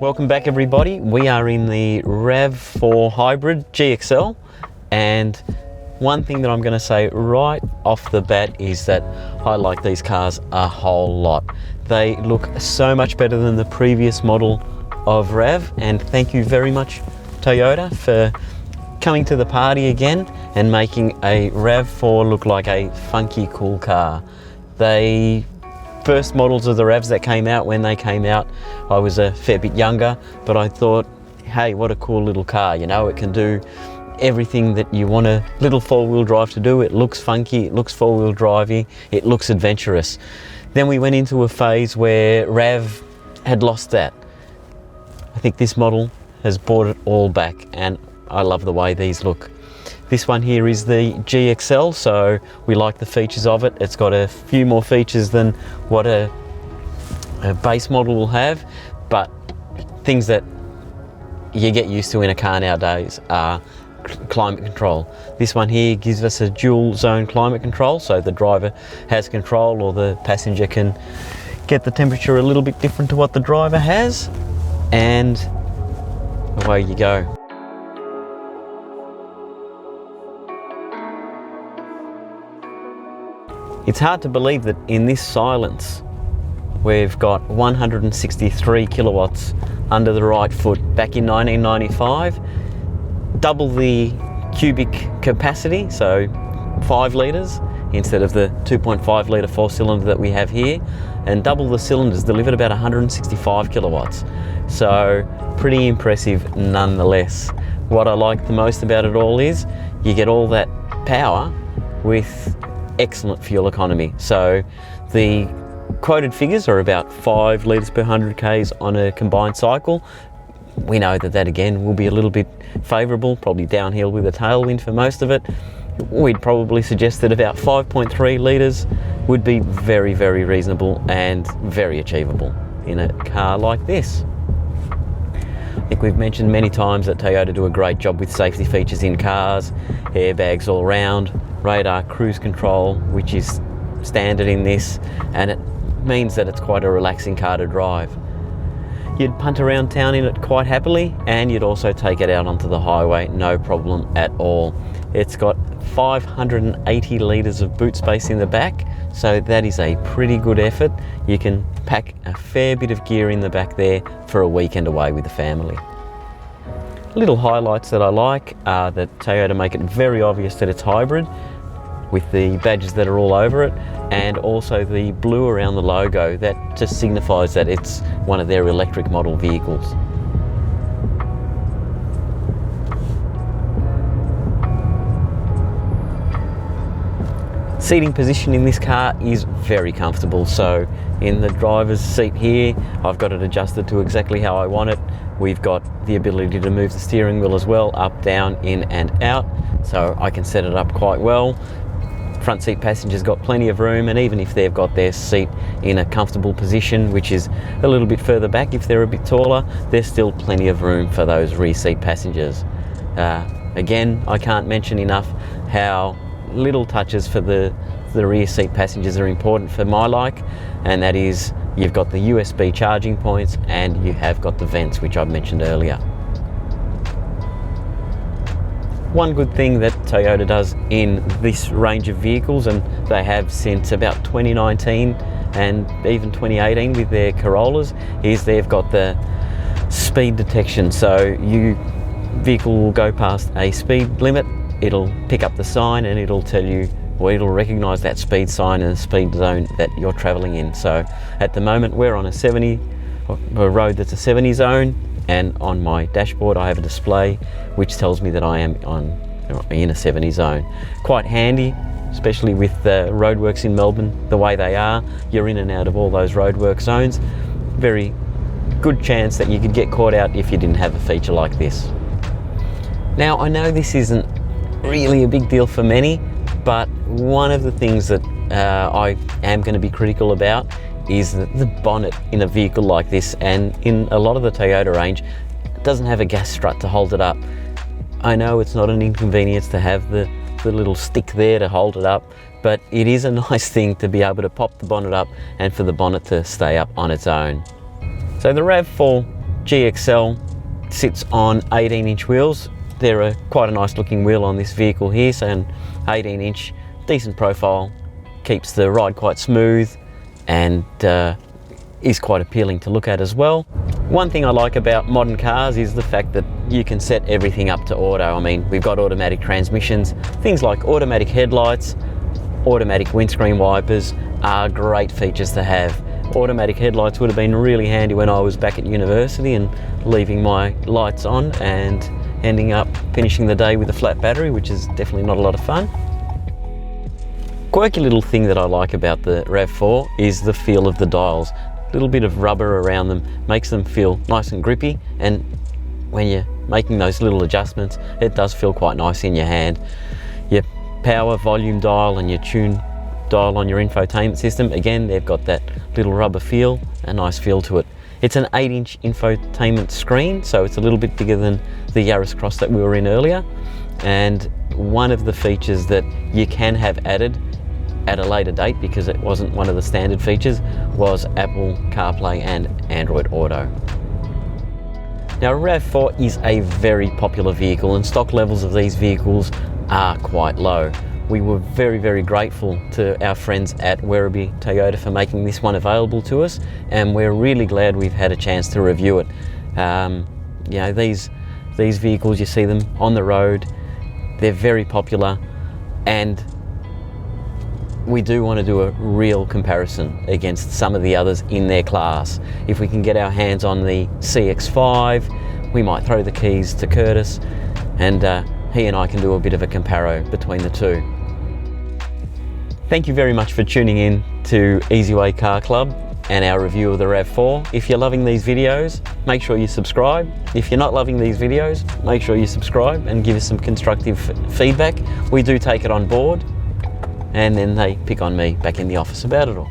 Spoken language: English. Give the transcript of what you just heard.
Welcome back everybody. We are in the RAV4 Hybrid GXL, and one thing that I'm going to say right off the bat is that I like these cars a whole lot. They look so much better than the previous model of RAV, and thank you very much Toyota for coming to the party again and making a RAV4 look like a funky cool car. The first models of the RAVs that came out, when they came out, I was a fair bit younger, but I thought, hey, what a cool little car, you know, it can do everything that you want a little four-wheel drive to do. It looks funky, it looks four-wheel drivey, it looks adventurous. Then we went into a phase where RAV had lost that. I think this model has brought it all back, and I love the way these look. This one here is the GXL, so we like the features of it. It's got a few more features than what a base model will have, but things that you get used to in a car nowadays are climate control. This one here gives us a dual zone climate control, so the driver has control, or the passenger can get the temperature a little bit different to what the driver has, and away you go. It's hard to believe that in this silence we've got 163 kilowatts under the right foot back in 1995, double the cubic capacity, so 5 litres instead of the 2.5 litre 4-cylinder that we have here, and double the cylinders, delivered about 165 kilowatts. So pretty impressive nonetheless. What I like the most about it all is you get all that power with excellent fuel economy. So the quoted figures are about 5 litres per 100 k's on a combined cycle. We know that that again will be a little bit favourable, probably downhill with a tailwind for most of it. We'd probably suggest that about 5.3 litres would be very, very reasonable and very achievable in a car like this. I think we've mentioned many times that Toyota do a great job with safety features in cars, airbags all round, radar cruise control, which is standard in this, and it means that it's quite a relaxing car to drive. You'd punt around town in it quite happily, and you'd also take it out onto the highway, no problem at all. It's got 580 litres of boot space in the back, so that is a pretty good effort. You can pack a fair bit of gear in the back there for a weekend away with the family. Little highlights that I like are that Toyota make it very obvious that it's hybrid, with the badges that are all over it, and also the blue around the logo. That just signifies that it's one of their electric model vehicles. Seating position in this car is very comfortable. So in the driver's seat here, I've got it adjusted to exactly how I want it. We've got the ability to move the steering wheel as well, up, down, in and out, so I can set it up quite well. Front seat passengers got plenty of room, and even if they've got their seat in a comfortable position, which is a little bit further back if they're a bit taller, there's still plenty of room for those rear seat passengers. Again, I can't mention enough how little touches for the rear seat passengers are important for my like, and that is you've got the USB charging points and you have got the vents, which I've mentioned earlier. One good thing that Toyota does in this range of vehicles, and they have since about 2019 and even 2018 with their Corollas, is they've got the speed detection. So vehicle will go past a speed limit, it'll pick up the sign and it'll tell you, or it'll recognise that speed sign and the speed zone that you're travelling in. So at the moment we're on a road that's a 70 zone, and on my dashboard I have a display which tells me that I am in a 70 zone. Quite handy, especially with the roadworks in Melbourne the way they are. You're in and out of all those roadwork zones. Very good chance that you could get caught out if you didn't have a feature like this. Now I know this isn't really a big deal for many, but one of the things that I am going to be critical about is the bonnet in a vehicle like this, and in a lot of the Toyota range it doesn't have a gas strut to hold it up. I know it's not an inconvenience to have the little stick there to hold it up, but it is a nice thing to be able to pop the bonnet up and for the bonnet to stay up on its own. So the RAV4 GXL sits on 18-inch wheels. They're quite a nice looking wheel on this vehicle here, so an 18-inch, decent profile, keeps the ride quite smooth and is quite appealing to look at as well. One thing I like about modern cars is the fact that you can set everything up to auto. I mean, we've got automatic transmissions, things like automatic headlights, automatic windscreen wipers are great features to have. Automatic headlights would have been really handy when I was back at university and leaving my lights on and ending up finishing the day with a flat battery, which is definitely not a lot of fun. Quirky little thing that I like about the RAV4 is the feel of the dials. A little bit of rubber around them makes them feel nice and grippy, and when you're making those little adjustments, it does feel quite nice in your hand. Your power volume dial and your tune dial on your infotainment system, again, they've got that little rubber feel, a nice feel to it. It's an 8-inch infotainment screen, so it's a little bit bigger than the Yaris Cross that we were in earlier. And one of the features that you can have added at a later date, because it wasn't one of the standard features, was Apple CarPlay and Android Auto. Now, RAV4 is a very popular vehicle and stock levels of these vehicles are quite low. We were very, very grateful to our friends at Werribee Toyota for making this one available to us, and we're really glad we've had a chance to review it. You know, these vehicles, you see them on the road, they're very popular, and we do want to do a real comparison against some of the others in their class. If we can get our hands on the CX-5, we might throw the keys to Curtis, and he and I can do a bit of a comparo between the two. Thank you very much for tuning in to Easy Way Car Club and our review of the RAV4. If you're loving these videos, make sure you subscribe. If you're not loving these videos, make sure you subscribe and give us some constructive feedback. We do take it on board, and then they pick on me back in the office about it all.